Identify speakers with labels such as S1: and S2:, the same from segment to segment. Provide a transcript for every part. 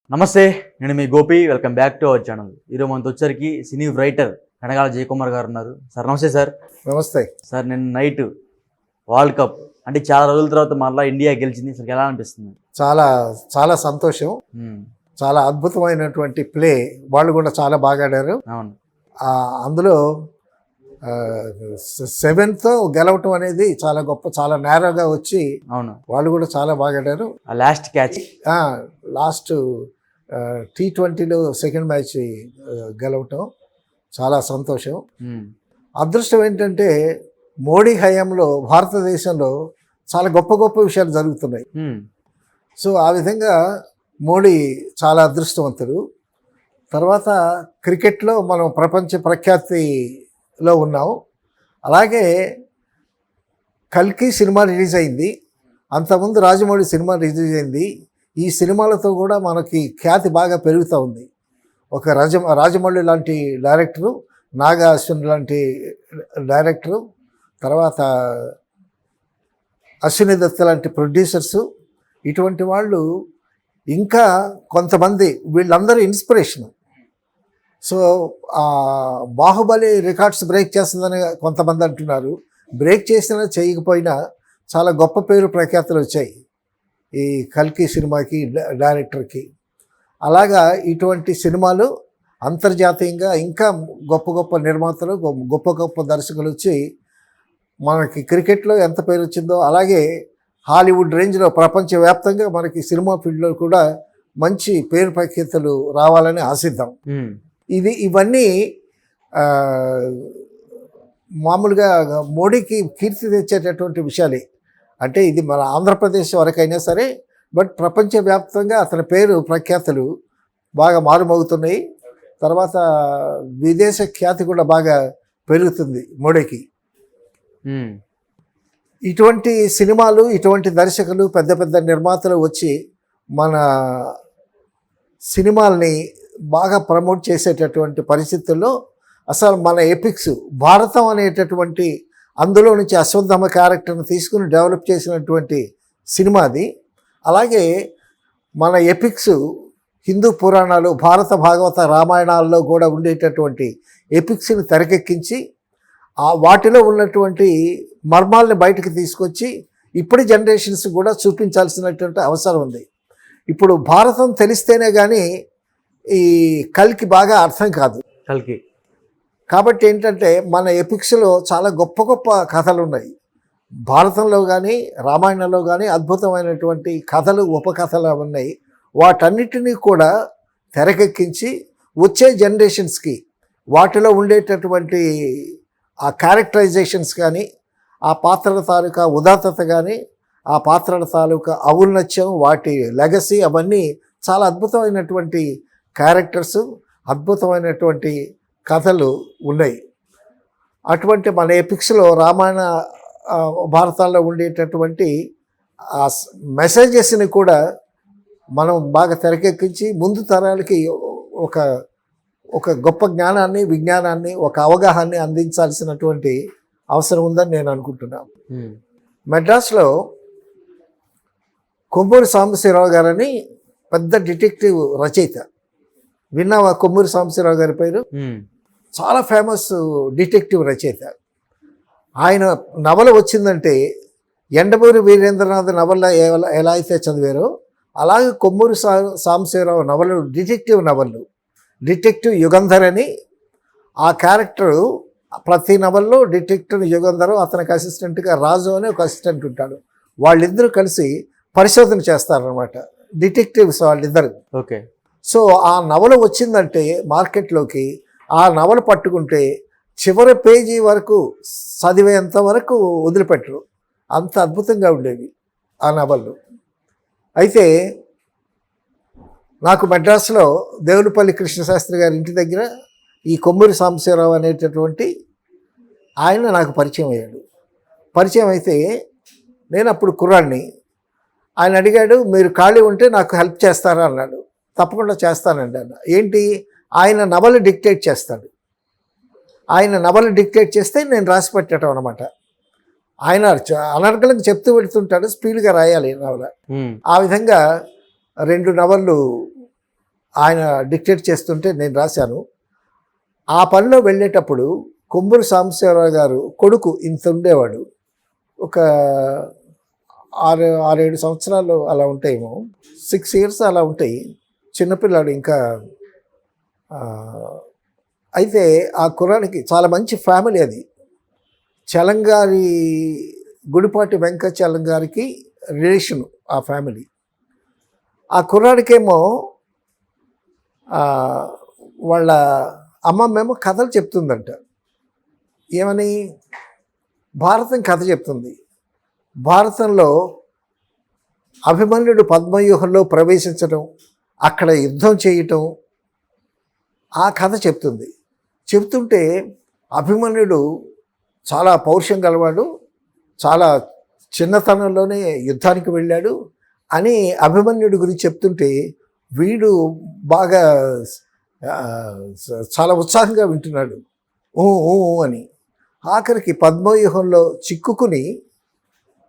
S1: నమస్తే, నేను మీ Gopi. Welcome back to our channel. ఈరోజు మనతో వచ్చరికి సినీ రైటర్ కనగాల జయకుమార్ గారు ఉన్నారు. సార్ నమస్తే. సార్
S2: నమస్తే
S1: సార్, నిన్న నైట్ వరల్డ్ కప్ అంటే చాలా రోజుల తర్వాత మళ్ళీ ఇండియా గెలిచింది. అసలు ఎలా అనిపిస్తుంది?
S2: చాలా చాలా సంతోషం. చాలా అద్భుతమైనటువంటి ప్లే. వాళ్ళు కూడా చాలా బాగా ఆడారు.
S1: అవును.
S2: అందులో సెవెన్త్ గెలవటం అనేది చాలా గొప్ప, చాలా నేరగా వచ్చి
S1: అవును
S2: వాళ్ళు కూడా చాలా బాగా ఆడారు.
S1: లాస్ట్ క్యాచ్,
S2: లాస్ట్ T20లో సెకండ్ మ్యాచ్ గెలవటం చాలా సంతోషం. అదృష్టం ఏంటంటే మోడీ హయాంలో భారతదేశంలో చాలా గొప్ప గొప్ప విషయాలు జరుగుతున్నాయి. సో ఆ విధంగా మోడీ చాలా అదృష్టవంతుడు. తర్వాత క్రికెట్లో మనం ప్రపంచ ప్రఖ్యాతిలో ఉన్నాం. అలాగే కల్కి సినిమా రిలీజ్ అయింది, అంతకుముందు రాజమౌళి సినిమా రిలీజ్ అయింది. ఈ సినిమాలతో కూడా మనకి ఖ్యాతి బాగా పెరుగుతూ ఉంది. ఒక రాజమౌళి లాంటి డైరెక్టరు, నాగా అశ్విన్ లాంటి డైరెక్టరు, తర్వాత అశ్విని దత్ లాంటి ప్రొడ్యూసర్సు, ఇటువంటి వాళ్ళు ఇంకా కొంతమంది, వీళ్ళందరూ inspiration. So Baahubali records break చేస్తుందని కొంతమంది అంటున్నారు. బ్రేక్ చేసినా చేయకపోయినా చాలా గొప్ప పేరు ప్రఖ్యాతులు వచ్చాయి ఈ కల్కి సినిమాకి, డైరెక్టర్కి. అలాగా ఇటువంటి సినిమాలు అంతర్జాతీయంగా ఇంకా గొప్ప గొప్ప నిర్మాతలు, గొప్ప గొప్ప దర్శకులు వచ్చి మనకి క్రికెట్లో ఎంత పేరు వచ్చిందో అలాగే హాలీవుడ్ రేంజ్లో ప్రపంచవ్యాప్తంగా మనకి సినిమా ఫీల్డ్లో కూడా మంచి పేరు ప్రఖ్యాతులు రావాలని ఆశిద్దాం. ఇవన్నీ మామూలుగా మోడీకి కీర్తి తెచ్చేటటువంటి విషయాలే. అంటే ఇది మన ఆంధ్రప్రదేశ్ వరకైనా సరే, బట్ ప్రపంచవ్యాప్తంగా అతని పేరు ప్రఖ్యాతులు బాగా మారుమోగుతున్నాయి. తర్వాత విదేశ ఖ్యాతి కూడా బాగా పెరుగుతుంది మోడీకి. ఇటువంటి సినిమాలు, ఇటువంటి దర్శకులు, పెద్ద పెద్ద నిర్మాతలు వచ్చి మన సినిమాల్ని బాగా ప్రమోట్ చేసేటటువంటి పరిస్థితుల్లో అసలు మన ఎపిక్స్ భారతం అనేటటువంటి అందులో నుంచి అశ్వత్థామ క్యారెక్టర్ని తీసుకుని డెవలప్ చేసినటువంటి సినిమా అది. అలాగే మన ఎపిక్స్ హిందూ పురాణాలు, భారత భాగవత రామాయణాల్లో కూడా ఉండేటటువంటి ఎపిక్స్ని తెరకెక్కించి వాటిలో ఉన్నటువంటి మర్మాలని బయటకు తీసుకొచ్చి ఇప్పటి జనరేషన్స్ కూడా చూపించాల్సినటువంటి అవసరం ఉంది. ఇప్పుడు భారతం తెలిస్తేనే కానీ ఈ కల్కి బాగా అర్థం కాదు.
S1: కల్కి
S2: కాబట్టి ఏంటంటే మన ఎపిక్స్లో చాలా గొప్ప గొప్ప కథలు ఉన్నాయి. భారతంలో కానీ రామాయణంలో కానీ అద్భుతమైనటువంటి కథలు, ఉపకథలు ఉన్నాయి. వాటన్నిటినీ కూడా తెరకెక్కించి వచ్చే జనరేషన్స్కి వాటిలో ఉండేటటువంటి ఆ క్యారెక్టరైజేషన్స్ కానీ, ఆ పాత్రల తాలూకా ఉదాత్తత కానీ, ఆ పాత్రల తాలూకా ఔన్నత్యం, వాటి లెగసీ, అవన్నీ చాలా అద్భుతమైనటువంటి క్యారెక్టర్స్, అద్భుతమైనటువంటి కథలు ఉన్నాయి. అటువంటి మన ఎపిక్స్లో రామాయణ భారతాల్లో ఉండేటటువంటి ఆ మెసేజెస్ని కూడా మనం బాగా తెరకెక్కించి ముందు తరాలకి ఒక గొప్ప జ్ఞానాన్ని, విజ్ఞానాన్ని, ఒక అవగాహనని అందించాల్సినటువంటి అవసరం ఉందని నేను అనుకుంటున్నాను. మెడ్రాస్లో కొమ్మూరి సాంబశివరావు గారని పెద్ద డిటెక్టివ్ రచయిత. విన్నావా కొమ్మూరి సాంబశివరావు గారి పేరు? చాలా ఫేమస్ డిటెక్టివ్ రచయిత. ఆయన నవల వచ్చిందంటే ఎండమూరి వీరేంద్రనాథ్ నవల ఎలా అయితే చదివారో అలాగే కొమ్మూరి సాంబశివరావు నవలలు డిటెక్టివ్ నవలలు. డిటెక్టివ్ యుగంధర్ అని ఆ క్యారెక్టరు ప్రతి నవల్లో డిటెక్టివ్ యుగంధర్, అతనికి అసిస్టెంట్గా రాజు అని ఒక అసిస్టెంట్ ఉంటాడు. వాళ్ళిద్దరూ కలిసి పరిశోధన చేస్తారనమాట, డిటెక్టివ్స్ వాళ్ళిద్దరు.
S1: ఓకే.
S2: సో ఆ నవల వచ్చిందంటే మార్కెట్లోకి, ఆ నవల పట్టుకుంటే చివరి పేజీ వరకు చదివేంత వరకు వదిలిపెట్టరు. అంత అద్భుతంగా ఉండేవి ఆ నవళ్ళు. అయితే నాకు మెడ్రాస్లో దేవులపల్లి కృష్ణశాస్త్రి గారి ఇంటి దగ్గర ఈ కొమ్మూరి సాంబశివరావు అనేటటువంటి ఆయన నాకు పరిచయం అయ్యాడు. పరిచయం అయితే నేను అప్పుడు కుర్రాడిని. ఆయన అడిగాడు, మీరు ఖాళీ ఉంటే నాకు హెల్ప్ చేస్తారా అన్నాడు. తప్పకుండా చేస్తానండి అన్న. ఏంటి? ఆయన నవల డిక్టేట్ చేస్తాడు. ఆయన నవల డిక్టేట్ చేస్తే నేను రాసి పెట్టడం అనమాట. ఆయన అనర్గళంగా చెప్తూ పెడుతుంటాడు, స్పీడ్గా రాయాలి నవల. ఆ విధంగా 2 నవళ్ళు ఆయన డిక్టేట్ చేస్తుంటే నేను రాశాను. ఆ పనిలో వెళ్ళేటప్పుడు కొమ్మూరి సాంబశివరావు గారు కొడుకు ఇంత ఉండేవాడు, ఒక 6-7 సంవత్సరాలు అలా ఉంటాయేమో, 6 years అలా ఉంటాయి, చిన్నపిల్లాడు ఇంకా. అయితే ఆ కుర్రాడికి చాలా మంచి ఫ్యామిలీ అది. చలంగారి గుడిపాటి వెంకటచలం గారికి రిలేషను ఆ ఫ్యామిలీ. ఆ కుర్రాడికేమో వాళ్ళ అమ్మమ్మేమో కథలు చెప్తుందంట. ఏమని? భారతం కథ చెప్తుంది. భారతంలో అభిమన్యుడు పద్మవ్యూహంలో ప్రవేశించడం, అక్కడ యుద్ధం చేయటం, ఆ కథ చెప్తుంది. చెప్తుంటే అభిమన్యుడు చాలా పౌరుషం గలవాడు, చాలా చిన్నతనంలోనే యుద్ధానికి వెళ్ళాడు అని అభిమన్యుడి గురించి చెప్తుంటే వీడు బాగా చాలా ఉత్సాహంగా వింటున్నాడు, ఊ ఊ అని. ఆఖరికి పద్మవ్యూహంలో చిక్కుకుని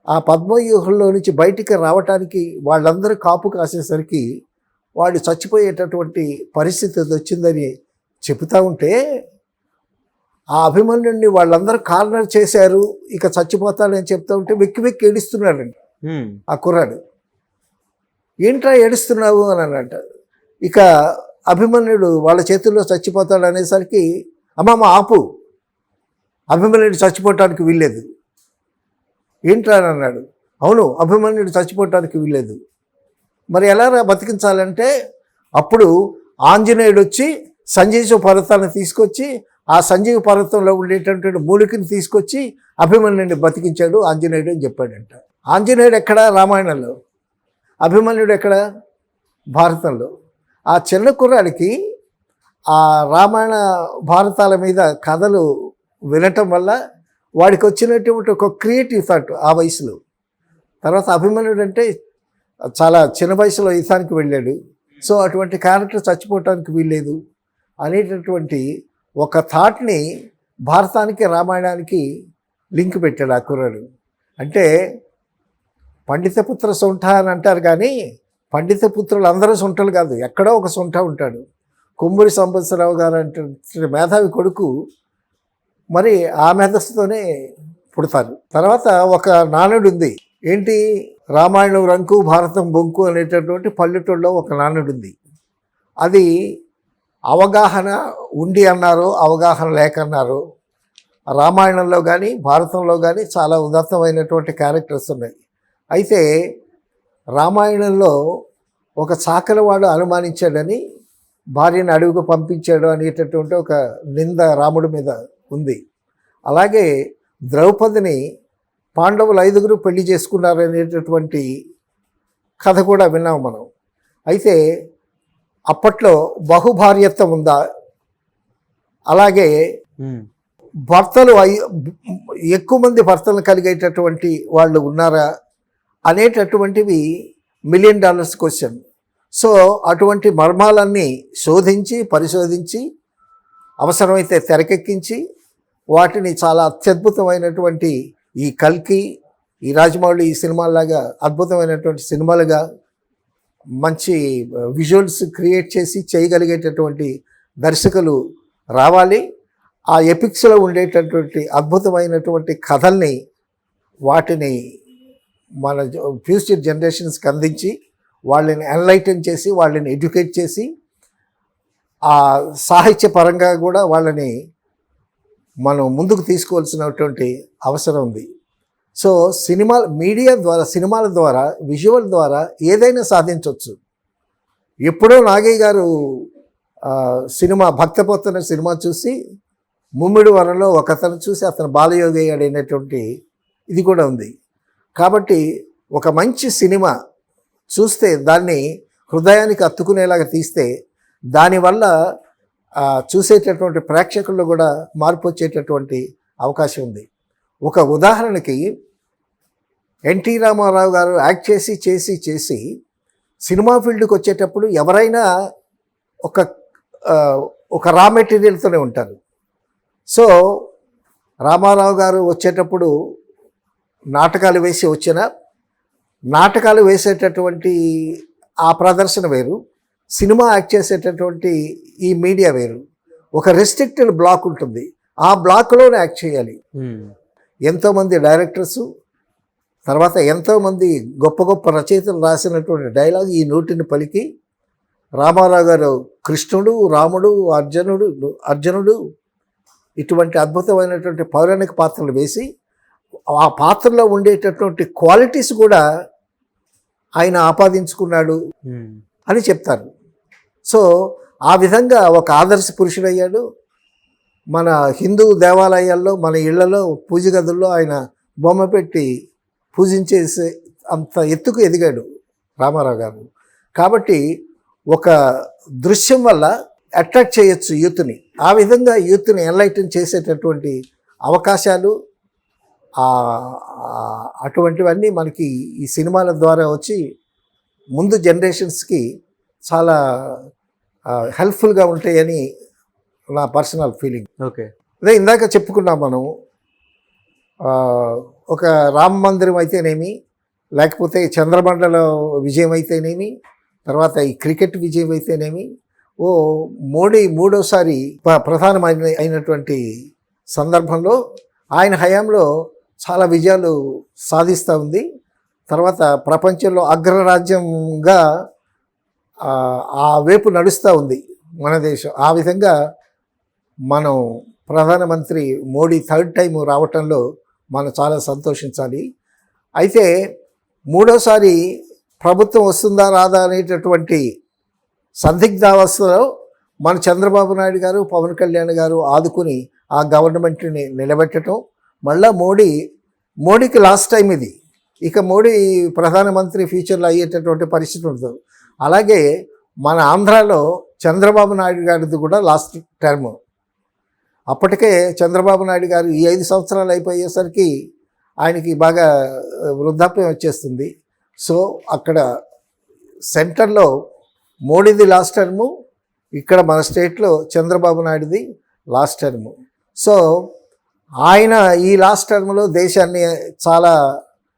S2: ఆ పద్మవ్యూహంలో నుంచి బయటికి రావటానికి వాళ్ళందరూ కాపు కాసేసరికి వాడు చచ్చిపోయేటటువంటి పరిస్థితి వచ్చిందని చెబుతూ ఉంటే ఆ అభిమన్యుడిని వాళ్ళందరూ కార్నర్ చేశారు, ఇక చచ్చిపోతాడని చెప్తూ ఉంటే వెక్కి వెక్కి ఏడుస్తున్నాడండి ఆ కుర్రాడు. ఏంట్రా ఏడుస్తున్నావు అని అన్నట్ట. ఇక అభిమన్యుడు వాళ్ళ చేతుల్లో చచ్చిపోతాడు అనేసరికి, అమ్మమ్మ ఆపు, అభిమన్యుడు చచ్చిపోవటానికి వీల్లేదు. ఏంట్రా అని అన్నాడు. అవును, అభిమన్యుడు చచ్చిపోవటానికి వీల్లేదు. మరి ఎలా బతికించాలంటే అప్పుడు ఆంజనేయుడు వచ్చి సంజీవ పర్వతాన్ని తీసుకొచ్చి ఆ సంజీవ పర్వతంలో ఉండేటటువంటి మూలికని తీసుకొచ్చి అభిమన్యుడిని బతికించాడు ఆంజనేయుడు అని చెప్పాడంట. ఆంజనేయుడు ఎక్కడ? రామాయణంలో. అభిమన్యుడు ఎక్కడ? భారతంలో. ఆ చిన్న కుర్రాడికి ఆ రామాయణ భారతాల మీద కథలు వినటం వల్ల వాడికి వచ్చినటువంటి ఒక క్రియేటివ్ థాట్ ఆ వయసులో. తర్వాత అభిమన్యుడు అంటే చాలా చిన్న వయసులో యుద్ధానికి వెళ్ళాడు, సో అటువంటి క్యారెక్టర్ చచ్చిపోవటానికి వీల్లేదు అనేటటువంటి ఒక థాట్ని భారతానికి రామాయణానికి లింక్ పెట్టాడు ఆ కుర్రాడు. అంటే పండితపుత్ర సొంఠ అని అంటారు, కానీ పండిత పుత్రులు అందరూ సొంటలు కాదు, ఎక్కడో ఒక సొంఠ ఉంటాడు. కొమ్మూరి సాంబశివరావు గారు అంటే మేధావి కొడుకు, మరి ఆ మేధస్సుతోనే పుడతారు. తర్వాత ఒక నానుడు ఉంది. ఏంటి? రామాయణం రంకు భారతం బొంకు అనేటటువంటి పల్లెటూళ్ళలో ఒక నానుడు ఉంది. అది అవగాహన ఉండి అన్నారు, అవగాహన లేక అన్నారు. రామాయణంలో కానీ భారతంలో కానీ చాలా ఉదాత్తమైనటువంటి క్యారెక్టర్స్ ఉన్నాయి. అయితే రామాయణంలో ఒక చాకలివాడు అనుమానించాడని భార్యను అడవికి పంపించాడు అనేటటువంటి ఒక నింద రాముడి మీద ఉంది. అలాగే ద్రౌపదిని పాండవులు 5 పెళ్లి చేసుకున్నారు అనేటటువంటి కథ కూడా విన్నాం మనం. అయితే అప్పట్లో బహుభార్యత్వం ఉందా, అలాగే భర్తలు ఎక్కువ మంది భర్తలు కలిగేటటువంటి వాళ్ళు ఉన్నారా అనేటటువంటివి $1 million క్వశ్చన్. సో అటువంటి మర్మాలన్నీ శోధించి పరిశోధించి అవసరమైతే తెరకెక్కించి వాటిని చాలా అత్యద్భుతమైనటువంటి ఈ కల్కి, ఈ రాజమౌళి ఈ సినిమాలాగా అద్భుతమైనటువంటి సినిమాలుగా మంచి విజువల్స్ క్రియేట్ చేసి చేయగలిగేటటువంటి దర్శకులు రావాలి. ఆ ఎపిక్స్లో ఉండేటటువంటి అద్భుతమైనటువంటి కథల్ని వాటిని మన ఫ్యూచర్ జనరేషన్స్కి అందించి వాళ్ళని ఎన్లైటన్ చేసి వాళ్ళని ఎడ్యుకేట్ చేసి ఆ సాహిత్య పరంగా కూడా వాళ్ళని మనం ముందుకు తీసుకోవాల్సినటువంటి అవసరం ఉంది. సో మీడియా ద్వారా, సినిమాల ద్వారా, విజువల్ ద్వారా ఏదైనా సాధించవచ్చు. ఎప్పుడో నాగయ్య గారు సినిమా భక్తపోతన సినిమా చూసి ముమ్మిడి వరంలో ఒక అతను చూసి అతను బాలయోగి అయ్యాడు అనేటువంటి ఇది కూడా ఉంది. కాబట్టి ఒక మంచి సినిమా చూస్తే దాన్ని హృదయానికి అత్తుకునేలాగా తీస్తే దానివల్ల చూసేటటువంటి ప్రేక్షకుల్లో కూడా మార్పు వచ్చేటటువంటి అవకాశం ఉంది. ఒక ఉదాహరణకి ఎన్టీ రామారావు గారు యాక్ట్ చేసి చేసి చేసి సినిమా ఫీల్డ్కి వచ్చేటప్పుడు ఎవరైనా ఒక రా మెటీరియల్తోనే ఉంటారు. సో రామారావు గారు వచ్చేటప్పుడు నాటకాలు వేసి వచ్చిన నాటకాలు వేసేటటువంటి ఆ ప్రదర్శన వేరు, సినిమా యాక్ట్ చేసేటటువంటి ఈ మీడియా వేరు. ఒక రెస్ట్రిక్టెడ్ బ్లాక్ ఉంటుంది, ఆ బ్లాక్లోనే యాక్ట్ చేయాలి. ఎంతోమంది డైరెక్టర్సు, తర్వాత ఎంతోమంది గొప్ప గొప్ప రచయితలు రాసినటువంటి డైలాగ్ ఈ నోటిని పలికి రామారావు గారు కృష్ణుడు, రాముడు, అర్జునుడు ఇటువంటి అద్భుతమైనటువంటి పౌరాణిక పాత్రలు వేసి ఆ పాత్రలో ఉండేటటువంటి క్వాలిటీస్ కూడా ఆయన ఆపాదించుకున్నాడు అని చెప్తారు. సో ఆ విధంగా ఒక ఆదర్శ పురుషుడయ్యాడు. మన హిందూ దేవాలయాల్లో, మన ఇళ్లలో, పూజ గదుల్లో ఆయన బొమ్మ పెట్టి పూజించేసే అంత ఎత్తుకు ఎదిగాడు రామారావు గారు. కాబట్టి ఒక దృశ్యం వల్ల అట్రాక్ట్ చేయొచ్చు యూత్ని. ఆ విధంగా యూత్ని ఎన్లైటన్ చేసేటటువంటి అవకాశాలు అటువంటివన్నీ మనకి ఈ సినిమాల ద్వారా వచ్చి ముందు జనరేషన్స్కి చాలా హెల్ప్ఫుల్గా ఉంటాయని నా పర్సనల్ ఫీలింగ్.
S1: ఓకే,
S2: అదే ఇందాక చెప్పుకున్నాం మనం, ఒక రామ మందిరం అయితేనేమి, లేకపోతే చంద్రమండల విజయం అయితేనేమి, తర్వాత ఈ క్రికెట్ విజయం అయితేనేమి, మోడీ మూడోసారి ప్రధానమైన అయినటువంటి సందర్భంలో ఆయన హయాంలో చాలా విజయాలు సాధిస్తూ ఉంది. తర్వాత ప్రపంచంలో అగ్రరాజ్యంగా ఆ వైపు నడుస్తూ ఉంది మన దేశం. ఆ విధంగా మనం ప్రధానమంత్రి మోడీ థర్డ్ టైం రావటంలో మనం చాలా సంతోషించాలి. అయితే మూడోసారి ప్రభుత్వం వస్తుందా రాదా అనేటటువంటి సందిగ్ధావస్థలో మన చంద్రబాబు నాయుడు గారు, పవన్ కళ్యాణ్ గారు ఆదుకుని ఆ గవర్నమెంట్ని నిలబెట్టడం, మళ్ళా మోడీకి లాస్ట్ టైం ఇది. ఇక మోడీ ప్రధానమంత్రి ఫ్యూచర్లో అయ్యేటటువంటి పరిస్థితి ఉంటుంది. అలాగే మన ఆంధ్రాలో చంద్రబాబు నాయుడు గారిది కూడా లాస్ట్ టర్మ్. అప్పటికే చంద్రబాబు నాయుడు గారు ఈ 5 సంవత్సరాలు అయిపోయేసరికి ఆయనకి బాగా వృద్ధాప్యం వచ్చేస్తుంది. సో అక్కడ సెంటర్లో మోడీది లాస్ట్ టర్ము, ఇక్కడ మన స్టేట్లో చంద్రబాబు నాయుడుది లాస్ట్ టర్ము. సో ఆయన ఈ లాస్ట్ టర్మ్లో దేశాన్ని చాలా